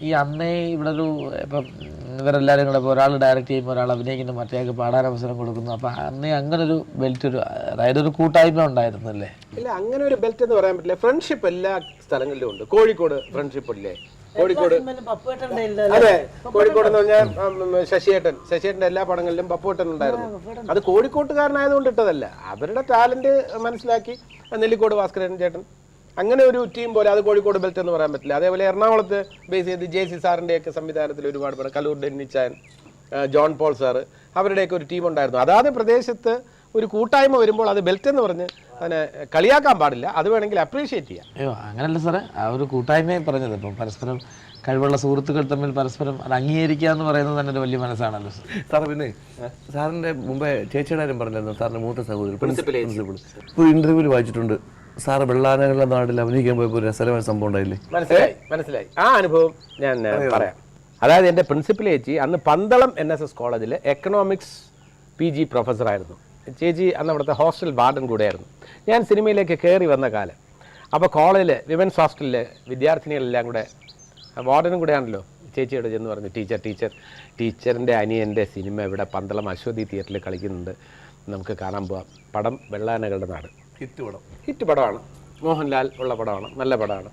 ഈ അന്നേ ഇവിടെ ഒരു ഇപ്പം ഇവരെല്ലാവരും കൂടെ ഇപ്പോൾ ഒരാൾ ഡയറക്റ്റ് ചെയ്യുമ്പോൾ ഒരാൾ അഭിനയിക്കുന്നു, മറ്റേക്ക് പാടാൻ അവസരം കൊടുക്കുന്നു. അപ്പം അന്നേ അങ്ങനെ ഒരു ബെൽറ്റ് അതായത് ഒരു കൂട്ടായ്മ ഉണ്ടായിരുന്നല്ലേ? ഇല്ല, അങ്ങനെ ഒരു ബെൽറ്റ് എന്ന് പറയാൻ പറ്റില്ല. ഫ്രണ്ട്ഷിപ്പ് എല്ലാ സ്ഥലങ്ങളിലും ഉണ്ട്. കോഴിക്കോട് ഫ്രണ്ട്ഷിപ്പ് ഇല്ലേ? കോഴിക്കോട്, അതെ, കോഴിക്കോട് എന്ന് പറഞ്ഞാൽ ശശിയേട്ടൻ്റെ എല്ലാ പടങ്ങളിലും പപ്പുവേട്ടൻ ഉണ്ടായിരുന്നു. അത് കോഴിക്കോട്ടുകാരനായതുകൊണ്ട് ഇട്ടതല്ല, അവരുടെ ടാലന്റ് മനസ്സിലാക്കി നെല്ലിക്കോട് ഭാസ്കരൻ ചേട്ടൻ അങ്ങനെ ഒരു ടീം പോലെ. അത് കോഴിക്കോട് ബെൽറ്റ് എന്ന് പറയാൻ പറ്റില്ല. അതേപോലെ എറണാകുളത്ത് ബേസ് ചെയ്ത് JC സാറിൻ്റെയൊക്കെ സംവിധാനത്തിൽ ഒരുപാട് പടം, കലൂർ ഡെന്നിച്ചാൻ, ജോൺ പോൾ സാറ്, അവരുടെയൊക്കെ ഒരു ടീം ഉണ്ടായിരുന്നു. അതാത് പ്രദേശത്ത് ഒരു കൂട്ടായ്മ വരുമ്പോൾ അത് ബെൽറ്റ് എന്ന് പറഞ്ഞ് അതിനെ കളിയാക്കാൻ പാടില്ല, അത് വേണമെങ്കിൽ അപ്രീഷിയേറ്റ് ചെയ്യാം. അയ്യോ അങ്ങനല്ല സാറേ, ആ ഒരു കൂട്ടായ്മയും പറഞ്ഞത്. ഇപ്പം പരസ്പരം കഴിവുള്ള സുഹൃത്തുക്കൾ തമ്മിൽ പരസ്പരം അത് അംഗീകരിക്കുക എന്ന് പറയുന്നത് തന്നെ ഒരു വലിയ മനസ്സാണല്ലോ സാർ. പിന്നെ സാറിൻ്റെ മുമ്പേ ചേച്ചിയുടെ കാര്യം പറഞ്ഞിരുന്നു, സാറിൻ്റെ മൂത്ത സഹോദരി പ്രിൻസിപ്പൽ. ഇപ്പോൾ ഇന്റർവ്യൂവിൽ വായിച്ചിട്ടുണ്ട് സാറ് വെള്ളാനകളുടെ നാട്ടിൽ അഭിനയിക്കാൻ പോയപ്പോൾ ഒരു രസകരമായ സംഭവം ഉണ്ടായില്ലേ? മനസ്സിലായി. ആ അനുഭവം ഞാൻ പറയാം. അതായത് എൻ്റെ പ്രിൻസിപ്പൽ ചേച്ചി അന്ന് പന്തളം NSS കോളേജിൽ എക്കണോമിക്സ് PG പ്രൊഫസറായിരുന്നു. ചേച്ചി അന്ന് അവിടുത്തെ ഹോസ്റ്റൽ വാർഡൻ കൂടെയായിരുന്നു. ഞാൻ സിനിമയിലേക്ക് കയറി വന്ന കാലം. അപ്പോൾ കോളേജിൽ വിമൻസ് ഹോസ്റ്റലിലെ വിദ്യാർത്ഥിനികളെല്ലാം കൂടെ, വാർഡനും കൂടെയാണല്ലോ, ചേച്ചിയോട് ചെന്ന് പറഞ്ഞു, ടീച്ചറിൻ്റെ അനിയൻ്റെ സിനിമ ഇവിടെ പന്തളം അശ്വതി തിയേറ്ററിൽ കളിക്കുന്നുണ്ട്, നമുക്ക് കാണാൻ പോവാം. പടം വെള്ളാനകളുടെ നാട്. ഹിറ്റ് പടമാണ്, മോഹൻലാൽ ഉള്ള പടമാണ്, നല്ല പടമാണ്.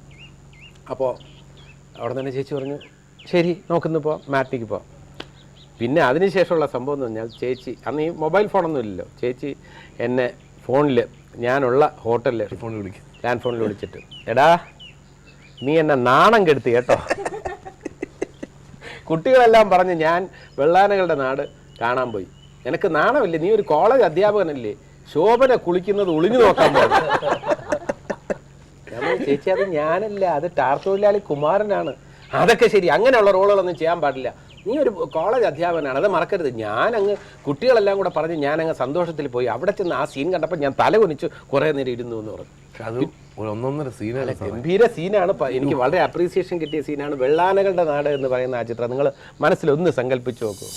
അപ്പോൾ അവിടെ തന്നെ ചേച്ചി പറഞ്ഞു ശരി നോക്കുന്നു പോവാം, മാറ്റിക്ക് പോവാം. പിന്നെ അതിനുശേഷമുള്ള സംഭവം എന്ന് പറഞ്ഞാൽ ചേച്ചി അന്ന് ഈ മൊബൈൽ ഫോണൊന്നും ഇല്ലല്ലോ, ചേച്ചി എന്നെ ഫോണിൽ ഞാനുള്ള ഹോട്ടലിൽ ലാൻഡ് ഫോണിൽ വിളിച്ചിട്ട്, എടാ നീ എന്നെ നാണം കെടുത്തി കേട്ടോ. കുട്ടികളെല്ലാം പറഞ്ഞ് ഞാൻ വെള്ളാനകളുടെ നാട് കാണാൻ പോയി, നിനക്ക് നാണമില്ലേ, നീ ഒരു കോളേജ് അധ്യാപകനല്ലേ, ശോഭന കുളിക്കുന്നത് ഒളിഞ്ഞു നോക്കാൻ പോകും. ചേച്ചി അത് ഞാനല്ല, അത് ടാർ തൊഴിലാളി കുമാരനാണ്. അതൊക്കെ ശരി, അങ്ങനെയുള്ള റോളുകളൊന്നും ചെയ്യാൻ പാടില്ല, നീ ഒരു കോളേജ് അധ്യാപകനാണ്, അത് മറക്കരുത്. ഞാനങ്ങ് കുട്ടികളെല്ലാം കൂടെ പറഞ്ഞ് ഞാനങ്ങ് സന്തോഷത്തിൽ പോയി. അവിടെ ചെന്ന് ആ സീൻ കണ്ടപ്പോൾ ഞാൻ തല കുനിച്ചു കുറേ നേരം ഇരുന്നു എന്ന് പറഞ്ഞു. അത് ഒന്നൊന്നര സീനാണ്, ഗംഭീര സീനാണ്. എനിക്ക് വളരെ അപ്രീസിയേഷൻ കിട്ടിയ സീനാണ് വെള്ളാനകളുടെ നാട് എന്ന് പറയുന്ന ആ ചിത്രം. നിങ്ങൾ മനസ്സിലൊന്ന് സങ്കല്പിച്ചു നോക്കൂ.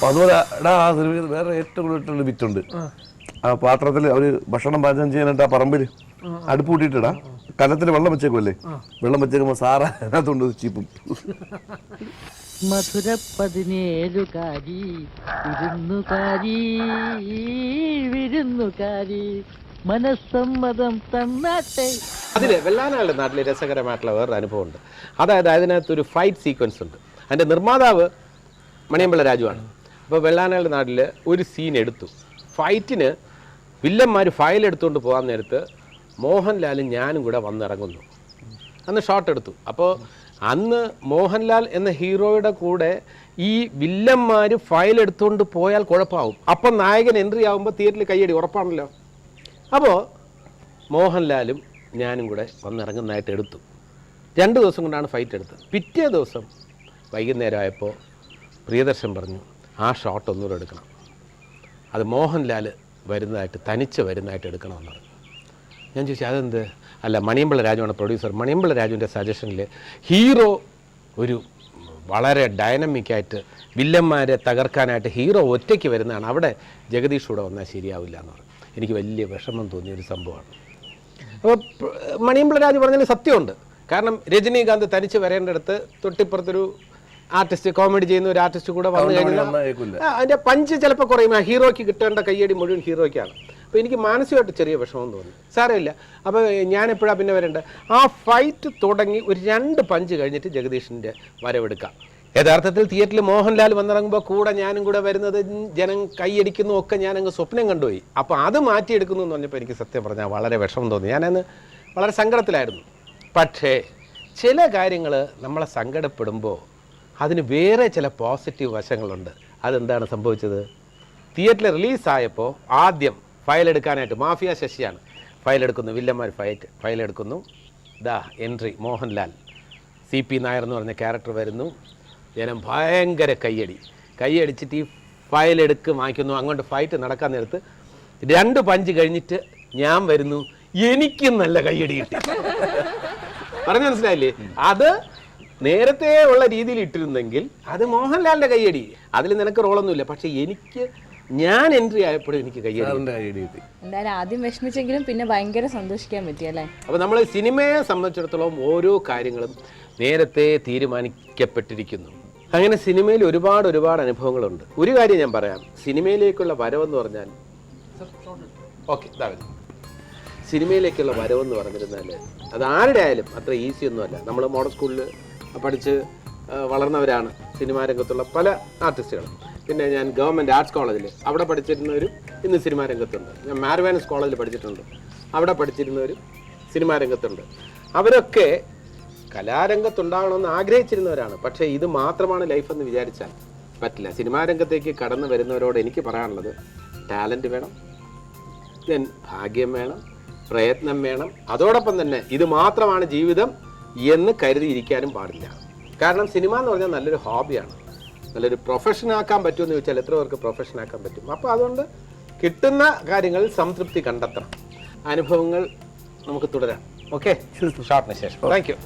അതുപോലെ ആ സിനിമയിൽ വേറെ ഏറ്റവും കൂടുതൽ വിറ്റുണ്ട്. ആ പാത്രത്തിൽ അവര് ഭക്ഷണം പാചകം ചെയ്യാനായിട്ട് ആ പറമ്പിൽ അടുപ്പ് കൂട്ടിയിട്ടാ കലത്തിൽ വെള്ളം വെച്ചേക്കുമല്ലേ, വെള്ളം വെച്ചേക്കുമ്പോ സാറ അതിനകത്തുണ്ട് ചീപ്പും. മധുര 17 വിരുന്നുകാരി മനസ്സമ്മതം തന്നാട്ടെ. അതില് വെള്ളാനകളുടെ നാട്ടിൽ രസകരമായിട്ടുള്ള വേറൊരു അനുഭവമുണ്ട്. അതായത് അതിനകത്തൊരു ഫൈറ്റ് സീക്വൻസ് ഉണ്ട്. അതിൻ്റെ നിർമ്മാതാവ് മണിയമ്പിള്ള രാജുവാണ്. അപ്പോൾ വെള്ളാനകളുടെ നാട്ടിൽ ഒരു സീൻ എടുത്തു. ഫൈറ്റിന് വില്ലന്മാർ ഫയൽ എടുത്തുകൊണ്ട് പോകാൻ നേരത്ത് മോഹൻലാലും ഞാനും കൂടെ വന്നിറങ്ങുന്നു. അന്ന് ഷോട്ട് എടുത്തു. അപ്പോൾ അന്ന് മോഹൻലാൽ എന്ന ഹീറോയുടെ കൂടെ ഈ വില്ലന്മാർ ഫയൽ എടുത്തുകൊണ്ട് പോയാൽ കുഴപ്പമാവും. അപ്പം നായകൻ എൻട്രി ആകുമ്പോൾ തിയേറ്ററിൽ കയ്യടി ഉറപ്പാണല്ലോ. അപ്പോൾ മോഹൻലാലും ഞാനും കൂടെ വന്നിറങ്ങുന്നതായിട്ട് എടുത്തു. 2 ദിവസം കൊണ്ടാണ് ഫൈറ്റ് എടുത്തത്. പിറ്റേ ദിവസം വൈകുന്നേരം ആയപ്പോൾ പ്രിയദർശൻ പറഞ്ഞു ആ ഷോട്ട് ഒന്നുകൂടെ എടുക്കണം, അത് മോഹൻലാൽ വരുന്നതായിട്ട് തനിച്ച് വരുന്നതായിട്ട് എടുക്കണമെന്ന് പറഞ്ഞു. ഞാൻ ചോദിച്ചു അതെന്ത്? അല്ല, മണിയമ്പിള്ള രാജുവാണ് പ്രൊഡ്യൂസർ. മണിയമ്പിള്ള രാജുവിൻ്റെ സജഷനിൽ ഹീറോ ഒരു വളരെ ഡൈനമിക്കായിട്ട് വില്ലന്മാരെ തകർക്കാനായിട്ട് ഹീറോ ഒറ്റയ്ക്ക് വരുന്നതാണ്, അവിടെ ജഗദീഷ് കൂടെ വന്നാൽ ശരിയാവില്ല എന്ന് പറഞ്ഞു. എനിക്ക് വലിയ വിഷമം തോന്നിയൊരു സംഭവമാണ്. അപ്പോൾ മണിയമ്പിള്ള രാജു പറഞ്ഞാൽ സത്യമുണ്ട്. കാരണം രജനീകാന്ത് തനിച്ച് വരേണ്ടടുത്ത് തൊട്ടിപ്പുറത്തൊരു ആർട്ടിസ്റ്റ്, കോമഡി ചെയ്യുന്ന ഒരു ആർട്ടിസ്റ്റ് കൂടെ വന്നു കഴിഞ്ഞാൽ അതിൻ്റെ പഞ്ച് ചിലപ്പോൾ കുറയും. ഹീറോയ്ക്ക് കിട്ടേണ്ട കയ്യടി മുഴുവൻ ഹീറോയ്ക്കാണ്. അപ്പോൾ എനിക്ക് മാനസികമായിട്ട് ചെറിയ വിഷമം തോന്നി. സാരമില്ല, അപ്പോൾ ഞാൻ എപ്പോഴാണ് പിന്നെ വരേണ്ടത്? ആ ഫൈറ്റ് തുടങ്ങി ഒരു 2 പഞ്ച് കഴിഞ്ഞിട്ട് ജഗദീഷിൻ്റെ വരവെടുക്കാം. യഥാർത്ഥത്തിൽ തിയേറ്ററിൽ മോഹൻലാൽ വന്നിറങ്ങുമ്പോൾ കൂടെ ഞാനും കൂടെ വരുന്നത് ജനം കൈയടിക്കുന്നു ഒക്കെ ഞാനങ്ങ് സ്വപ്നം കണ്ടുപോയി. അപ്പോൾ അത് മാറ്റിയെടുക്കുന്നു എന്ന് പറഞ്ഞപ്പോൾ എനിക്ക് സത്യം പറഞ്ഞാൽ വളരെ വിഷമം തോന്നി. ഞാനന്ന് വളരെ സങ്കടത്തിലായിരുന്നു. പക്ഷേ ചില കാര്യങ്ങൾ നമ്മളെ സങ്കടപ്പെടുമ്പോൾ അതിന് വേറെ ചില പോസിറ്റീവ് വശങ്ങളുണ്ട്. അതെന്താണ് സംഭവിച്ചത്? തിയേറ്ററിൽ റിലീസായപ്പോൾ ആദ്യം ഫയൽ എടുക്കാനായിട്ട് മാഫിയ ശശിയാണ് ഫയൽ എടുക്കുന്നു, വില്ലന്മാർ ഫയൽ എടുക്കുന്നു. ദാ എൻട്രി മോഹൻലാൽ. CP നായർ എന്ന് പറഞ്ഞ ക്യാരക്ടർ വരുന്നു. ജനം ഭയങ്കര കൈയടിച്ചിട്ട് ഈ ഫയൽ വാങ്ങിക്കുന്നു. അങ്ങോട്ട് ഫൈറ്റ് നടക്കാൻ നേരത്ത് 2 പഞ്ച് കഴിഞ്ഞിട്ട് ഞാൻ വരുന്നു, എനിക്കും നല്ല കയ്യടി കിട്ടി. പറഞ്ഞു മനസ്സിലായില്ലേ? അത് നേരത്തെ ഉള്ള രീതിയിൽ ഇട്ടിരുന്നെങ്കിൽ അത് മോഹൻലാലിന്റെ കയ്യടി, അതിൽ നിനക്ക് റോളൊന്നുമില്ല. പക്ഷെ ഞാൻ എൻട്രി ആയപ്പോഴും എനിക്ക് കയ്യടി കിട്ടി. എന്തായാലും ആദ്യം വിഷമിച്ചെങ്കിലും പിന്നെ ഭയങ്കര സന്തോഷിക്കാൻ പറ്റിയല്ലേ? അപ്പോൾ നമ്മൾ സിനിമയെ സംബന്ധിച്ചിടത്തോളം ഓരോ കാര്യങ്ങളും നേരത്തെ തീരുമാനിക്കപ്പെട്ടിരിക്കുന്നു. അങ്ങനെ സിനിമയിൽ ഒരുപാട് അനുഭവങ്ങളുണ്ട്. ഒരു കാര്യം ഞാൻ പറയാം, സിനിമയിലേക്കുള്ള വരവെന്ന് പറഞ്ഞാൽ സിനിമയിലേക്കുള്ള വരവെന്ന് പറഞ്ഞിരുന്നാൽ അത് ആരുടെ ആയാലും അത്ര ഈസി ഒന്നുമല്ല. നമ്മൾ മോഡൽ സ്കൂളിൽ പഠിച്ച് വളർന്നവരാണ് സിനിമാ രംഗത്തുള്ള പല ആർട്ടിസ്റ്റുകളും. പിന്നെ ഞാൻ ഗവൺമെൻറ് ആർട്സ് കോളേജിൽ അവിടെ പഠിച്ചിരുന്നവരും ഇന്ന് സിനിമാ രംഗത്തുണ്ട്. ഞാൻ മാർവാനസ് കോളേജിൽ പഠിച്ചിട്ടുണ്ട്, അവിടെ പഠിച്ചിരുന്നവരും സിനിമാ രംഗത്തുണ്ട്. അവരൊക്കെ കലാരംഗത്തുണ്ടാകണമെന്ന് ആഗ്രഹിച്ചിരുന്നവരാണ്. പക്ഷേ ഇത് മാത്രമാണ് ലൈഫെന്ന് വിചാരിച്ചാൽ പറ്റില്ല. സിനിമാ രംഗത്തേക്ക് കടന്നു വരുന്നവരോട് എനിക്ക് പറയാനുള്ളത്, ടാലൻറ്റ് വേണം, ദെൻ ഭാഗ്യം വേണം, പ്രയത്നം വേണം. അതോടൊപ്പം തന്നെ ഇത് മാത്രമാണ് ജീവിതം എന്ന് കരുതിയിരിക്കാനും പാടില്ല. കാരണം സിനിമ എന്ന് പറഞ്ഞാൽ നല്ലൊരു ഹോബിയാണ്. നല്ലൊരു പ്രൊഫഷനാക്കാൻ പറ്റുമെന്ന് ചോദിച്ചാൽ എത്ര പേർക്ക് പ്രൊഫഷനാക്കാൻ പറ്റും? അപ്പോൾ അതുകൊണ്ട് കിട്ടുന്ന കാര്യങ്ങളിൽ സംതൃപ്തി കണ്ടെത്തണം. അനുഭവങ്ങൾ നമുക്ക് തുടരാം. ഓക്കെ, ഷോർട്ടിന് ശേഷം. Thank you.